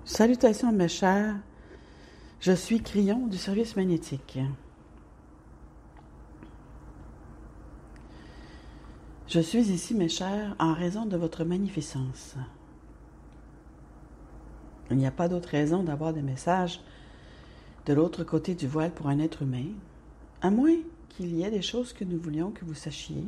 Salutations mes chers, je suis Crillon du service magnétique. Je suis ici mes chers en raison de votre magnificence. Il n'y a pas d'autre raison d'avoir des messages de l'autre côté du voile pour un être humain, à moins qu'il y ait des choses que nous voulions que vous sachiez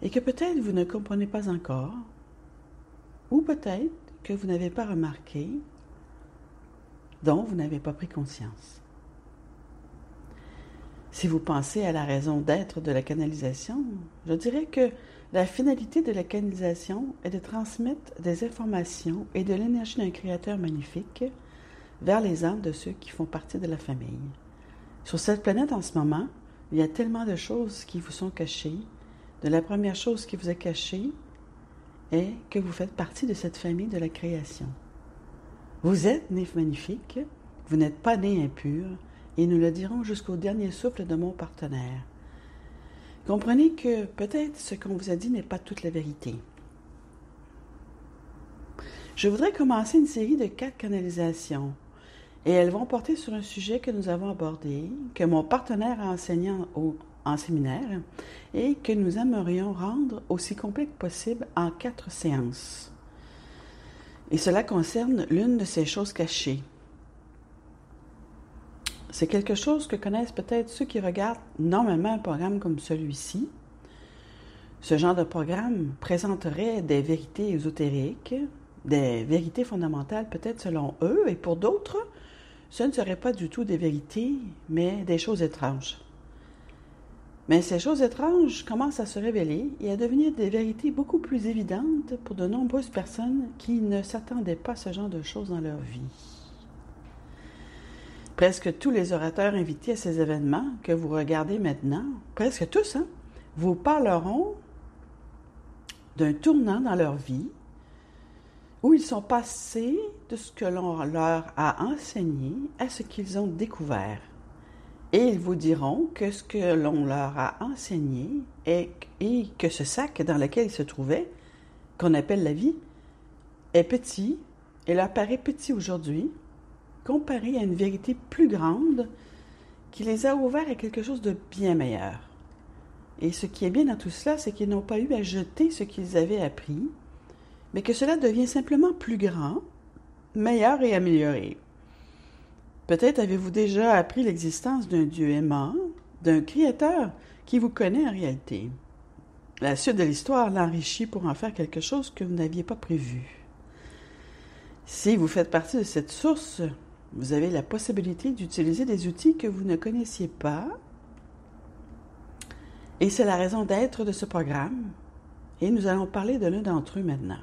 et que peut-être vous ne comprenez pas encore, ou peut-être que vous n'avez pas remarqué, dont vous n'avez pas pris conscience. Si vous pensez à la raison d'être de la canalisation, je dirais que la finalité de la canalisation est de transmettre des informations et de l'énergie d'un créateur magnifique vers les âmes de ceux qui font partie de la famille. Sur cette planète en ce moment, il y a tellement de choses qui vous sont cachées. De la première chose qui vous est cachée est que vous faites partie de cette famille de la création. Vous êtes né magnifique, vous n'êtes pas né impur, et nous le dirons jusqu'au dernier souffle de mon partenaire. Comprenez que peut-être ce qu'on vous a dit n'est pas toute la vérité. Je voudrais commencer une série de 4 canalisations, et elles vont porter sur un sujet que nous avons abordé, que mon partenaire a enseigné en séminaire, et que nous aimerions rendre aussi complet que possible en 4 séances. Et cela concerne l'une de ces choses cachées. C'est quelque chose que connaissent peut-être ceux qui regardent normalement un programme comme celui-ci. Ce genre de programme présenterait des vérités ésotériques, des vérités fondamentales peut-être selon eux, et pour d'autres, ce ne serait pas du tout des vérités, mais des choses étranges. Mais ces choses étranges commencent à se révéler et à devenir des vérités beaucoup plus évidentes pour de nombreuses personnes qui ne s'attendaient pas à ce genre de choses dans leur vie. Presque tous les orateurs invités à ces événements que vous regardez maintenant, presque tous, vous parleront d'un tournant dans leur vie où ils sont passés de ce que l'on leur a enseigné à ce qu'ils ont découvert. Et ils vous diront que ce que l'on leur a enseigné et que ce sac dans lequel ils se trouvaient, qu'on appelle la vie, est petit et leur paraît petit aujourd'hui, comparé à une vérité plus grande qui les a ouverts à quelque chose de bien meilleur. Et ce qui est bien dans tout cela, c'est qu'ils n'ont pas eu à jeter ce qu'ils avaient appris, mais que cela devient simplement plus grand, meilleur et amélioré. Peut-être avez-vous déjà appris l'existence d'un Dieu aimant, d'un Créateur qui vous connaît en réalité. La suite de l'histoire l'enrichit pour en faire quelque chose que vous n'aviez pas prévu. Si vous faites partie de cette source, vous avez la possibilité d'utiliser des outils que vous ne connaissiez pas. Et c'est la raison d'être de ce programme. Et nous allons parler de l'un d'entre eux maintenant.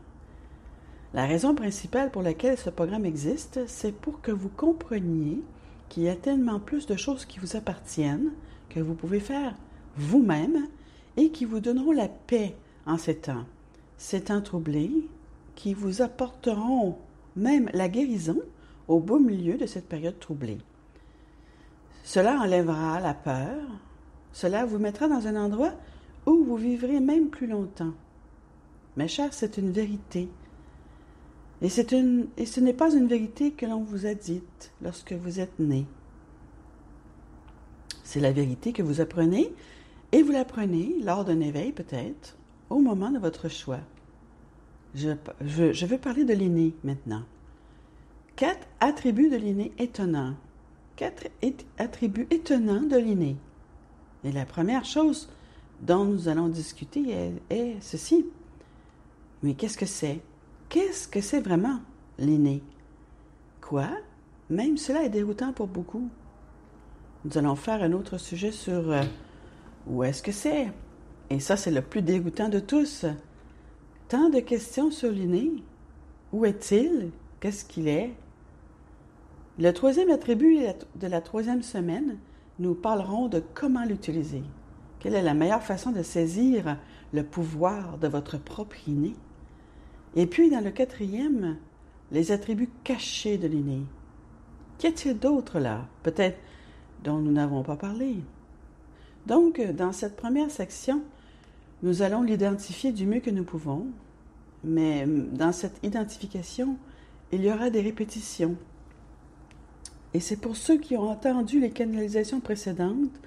La raison principale pour laquelle ce programme existe, c'est pour que vous compreniez qu'il y a tellement plus de choses qui vous appartiennent, que vous pouvez faire vous-même et qui vous donneront la paix en ces temps troublés, qui vous apporteront même la guérison au beau milieu de cette période troublée. Cela enlèvera la peur, cela vous mettra dans un endroit où vous vivrez même plus longtemps. Mes chers, c'est une vérité. Et ce n'est pas une vérité que l'on vous a dite lorsque vous êtes né. C'est la vérité que vous apprenez, et vous l'apprenez lors d'un éveil peut-être, au moment de votre choix. Je veux parler de l'inné maintenant. 4 attributs de l'inné étonnants. 4 attributs étonnants de l'inné. Et la première chose dont nous allons discuter est ceci. Mais qu'est-ce que c'est? Qu'est-ce que c'est vraiment l'inné? Quoi? Même cela est déroutant pour beaucoup. Nous allons faire un autre sujet sur où est-ce que c'est? Et ça, c'est le plus déroutant de tous. Tant de questions sur l'inné. Où est-il? Qu'est-ce qu'il est? Le 3e attribut de la 3e semaine, nous parlerons de comment l'utiliser. Quelle est la meilleure façon de saisir le pouvoir de votre propre inné? Et puis, dans le 4e, les attributs cachés de l'inné. Qu'y a-t-il d'autre là, peut-être dont nous n'avons pas parlé? Donc, dans cette première section, nous allons l'identifier du mieux que nous pouvons, mais dans cette identification, il y aura des répétitions. Et c'est pour ceux qui ont entendu les canalisations précédentes,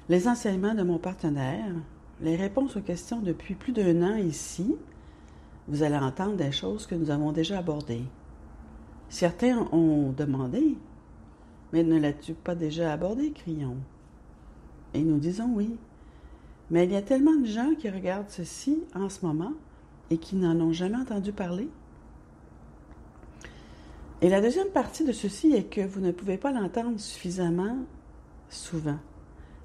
les enseignements de mon partenaire, les réponses aux questions depuis plus d'1 an ici, vous allez entendre des choses que nous avons déjà abordées. Certains ont demandé, mais ne l'as-tu pas déjà abordé, crions? Et nous disons oui. Mais il y a tellement de gens qui regardent ceci en ce moment et qui n'en ont jamais entendu parler. Et la deuxième partie de ceci est que vous ne pouvez pas l'entendre suffisamment souvent.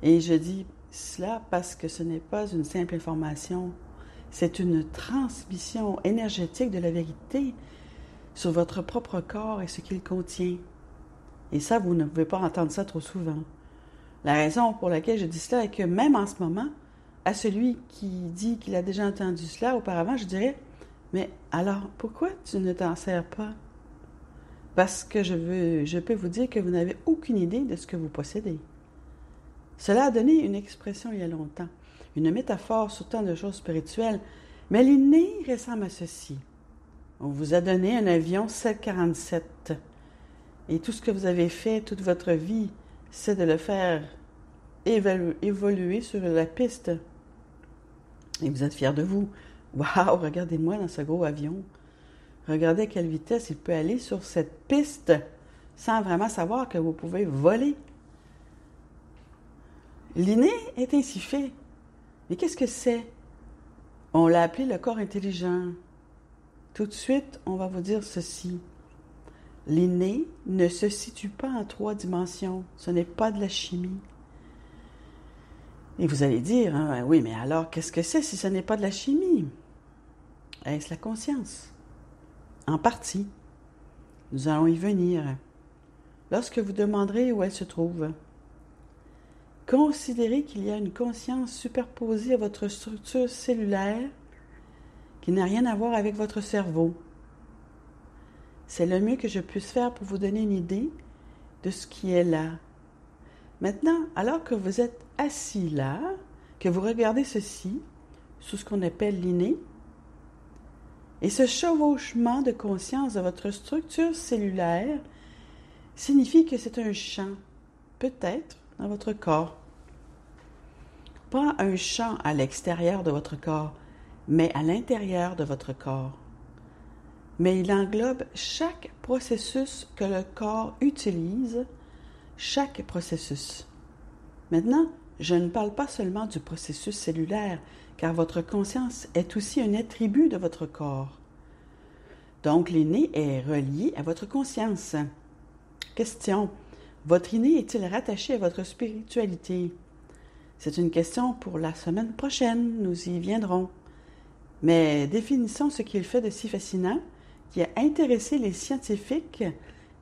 Et je dis cela parce que ce n'est pas une simple information, c'est une transmission énergétique de la vérité sur votre propre corps et ce qu'il contient. Et ça, vous ne pouvez pas entendre ça trop souvent. La raison pour laquelle je dis cela est que même en ce moment, à celui qui dit qu'il a déjà entendu cela auparavant, je dirais, mais alors pourquoi tu ne t'en sers pas? Parce que je peux vous dire que vous n'avez aucune idée de ce que vous possédez. Cela a donné une expression il y a longtemps, une métaphore sur tant de choses spirituelles, mais l'inné ressemble à ceci. On vous a donné un avion 747 et tout ce que vous avez fait toute votre vie, c'est de le faire évoluer sur la piste. Et vous êtes fiers de vous. Waouh, regardez-moi dans ce gros avion. Regardez à quelle vitesse il peut aller sur cette piste sans vraiment savoir que vous pouvez voler. L'inné est ainsi fait. Mais qu'est-ce que c'est? On l'a appelé le corps intelligent. Tout de suite, on va vous dire ceci. L'inné ne se situe pas en 3 dimensions. Ce n'est pas de la chimie. Et vous allez dire, hein, oui, mais alors qu'est-ce que c'est si ce n'est pas de la chimie? Est-ce la conscience? En partie. Nous allons y venir. Lorsque vous demanderez où elle se trouve, considérez qu'il y a une conscience superposée à votre structure cellulaire qui n'a rien à voir avec votre cerveau. C'est le mieux que je puisse faire pour vous donner une idée de ce qui est là. Maintenant, alors que vous êtes assis là, que vous regardez ceci, sous ce qu'on appelle l'inné, et ce chevauchement de conscience de votre structure cellulaire signifie que c'est un champ, peut-être dans votre corps. Pas un champ à l'extérieur de votre corps, mais à l'intérieur de votre corps. Mais il englobe chaque processus que le corps utilise, chaque processus. Maintenant, je ne parle pas seulement du processus cellulaire, car votre conscience est aussi un attribut de votre corps. Donc, l'inné est relié à votre conscience. Question. Votre inné est-il rattaché à votre spiritualité? C'est une question pour la semaine prochaine, nous y viendrons. Mais définissons ce qu'il fait de si fascinant, qui a intéressé les scientifiques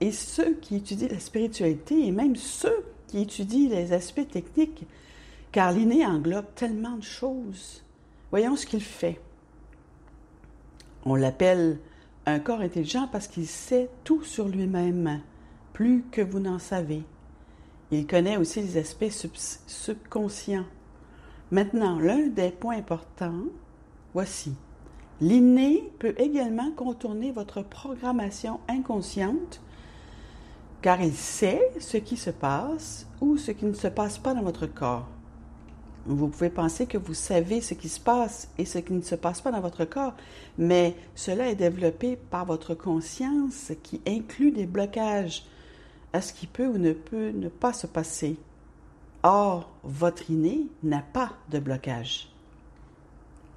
et ceux qui étudient la spiritualité, et même ceux qui étudient les aspects techniques, car l'inné englobe tellement de choses. Voyons ce qu'il fait. On l'appelle un corps intelligent parce qu'il sait tout sur lui-même, plus que vous n'en savez. Il connaît aussi les aspects subconscients. Maintenant, l'un des points importants, voici. L'inné peut également contourner votre programmation inconsciente, car il sait ce qui se passe ou ce qui ne se passe pas dans votre corps. Vous pouvez penser que vous savez ce qui se passe et ce qui ne se passe pas dans votre corps, mais cela est développé par votre conscience qui inclut des blocages à ce qui peut ou ne peut ne pas se passer. Or, votre inné n'a pas de blocage.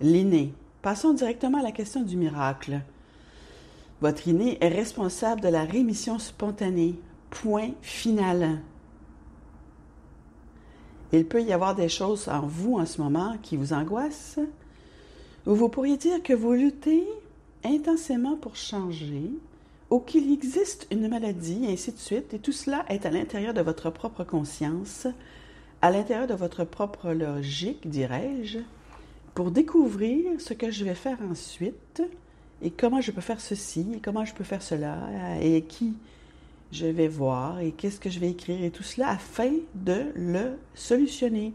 L'inné. Passons directement à la question du miracle. Votre inné est responsable de la rémission spontanée. Point final. Il peut y avoir des choses en vous en ce moment qui vous angoissent, ou vous pourriez dire que vous luttez intensément pour changer, ou qu'il existe une maladie, et ainsi de suite, et tout cela est à l'intérieur de votre propre conscience, à l'intérieur de votre propre logique, dirais-je, pour découvrir ce que je vais faire ensuite, et comment je peux faire ceci, et comment je peux faire cela, et qui je vais voir, et qu'est-ce que je vais écrire, et tout cela afin de le solutionner.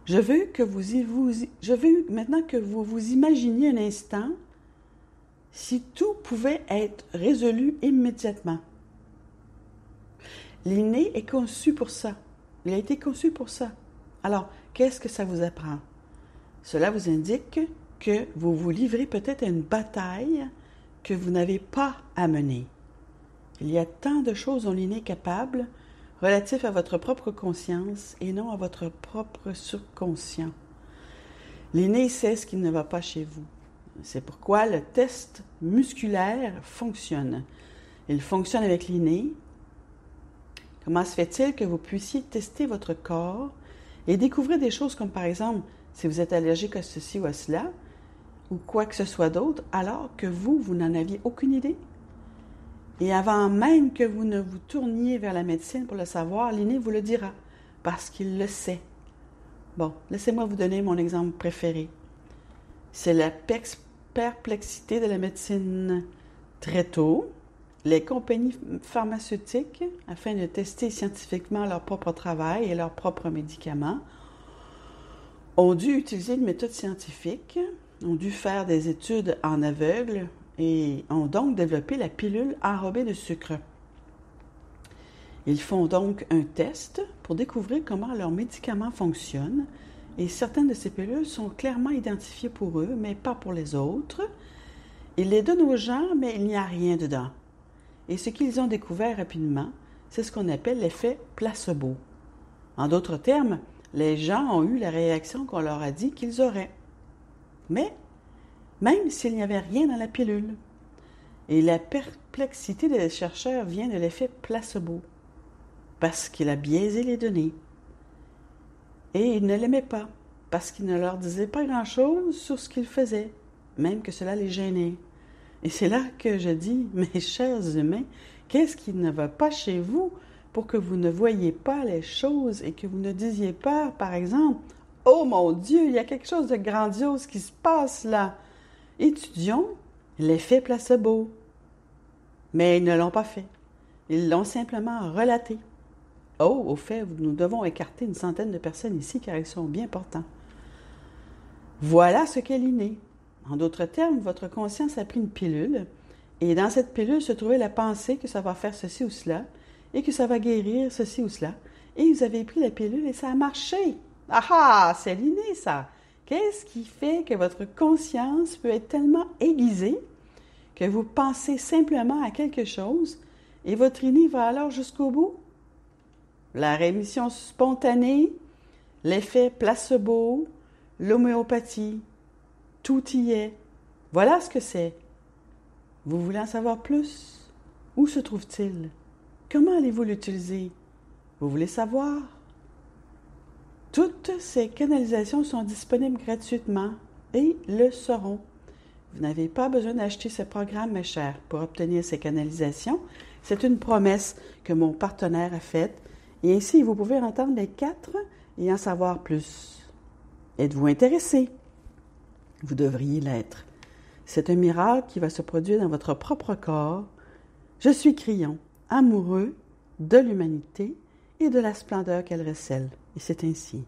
Je veux maintenant que vous vous imaginiez un instant si tout pouvait être résolu immédiatement? L'inné est conçu pour ça. Il a été conçu pour ça. Alors, qu'est-ce que ça vous apprend? Cela vous indique que vous vous livrez peut-être à une bataille que vous n'avez pas à mener. Il y a tant de choses dont l'inné est capable, relatifs à votre propre conscience et non à votre propre subconscient. L'inné sait ce qui ne va pas chez vous. C'est pourquoi le test musculaire fonctionne. Il fonctionne avec l'inné. Comment se fait-il que vous puissiez tester votre corps et découvrir des choses comme par exemple si vous êtes allergique à ceci ou à cela, ou quoi que ce soit d'autre, alors que vous n'en aviez aucune idée? Et avant même que vous ne vous tourniez vers la médecine pour le savoir, l'inné vous le dira, parce qu'il le sait. Bon, laissez-moi vous donner mon exemple préféré. C'est la perplexité de la médecine. Très tôt, les compagnies pharmaceutiques, afin de tester scientifiquement leur propre travail et leurs propres médicaments, ont dû utiliser une méthode scientifique, ont dû faire des études en aveugle et ont donc développé la pilule enrobée de sucre. Ils font donc un test pour découvrir comment leurs médicaments fonctionnent et certaines de ces pilules sont clairement identifiées pour eux, mais pas pour les autres. Ils les donnent aux gens, mais il n'y a rien dedans. Et ce qu'ils ont découvert rapidement, c'est ce qu'on appelle l'effet placebo. En d'autres termes, les gens ont eu la réaction qu'on leur a dit qu'ils auraient. Mais, même s'il n'y avait rien dans la pilule. Et la perplexité des chercheurs vient de l'effet placebo, parce qu'il a biaisé les données. Et ils ne l'aimaient pas, parce qu'il ne leur disait pas grand-chose sur ce qu'ils faisaient, même que cela les gênait. Et c'est là que je dis, mes chers humains, qu'est-ce qui ne va pas chez vous pour que vous ne voyiez pas les choses et que vous ne disiez pas, par exemple, « Oh mon Dieu, il y a quelque chose de grandiose qui se passe là! » Étudions l'effet placebo. Mais ils ne l'ont pas fait. Ils l'ont simplement relaté. Oh, au fait, nous devons écarter une centaine de personnes ici car ils sont bien portants. Voilà ce qu'est l'inné. En d'autres termes, votre conscience a pris une pilule et dans cette pilule se trouvait la pensée que ça va faire ceci ou cela et que ça va guérir ceci ou cela. Et vous avez pris la pilule et ça a marché. Ah ah, c'est l'inné ça. Qu'est-ce qui fait que votre conscience peut être tellement aiguisée que vous pensez simplement à quelque chose et votre inné va alors jusqu'au bout? La rémission spontanée, l'effet placebo, l'homéopathie, tout y est. Voilà ce que c'est. Vous voulez en savoir plus? Où se trouve-t-il? Comment allez-vous l'utiliser? Vous voulez savoir? Toutes ces canalisations sont disponibles gratuitement et le seront. Vous n'avez pas besoin d'acheter ce programme, mes chers, pour obtenir ces canalisations. C'est une promesse que mon partenaire a faite. Et ainsi, vous pouvez entendre les 4 et en savoir plus. Êtes-vous intéressé? Vous devriez l'être. C'est un miracle qui va se produire dans votre propre corps. Je suis Crillon, amoureux de l'humanité et de la splendeur qu'elle recèle. Et c'est ainsi.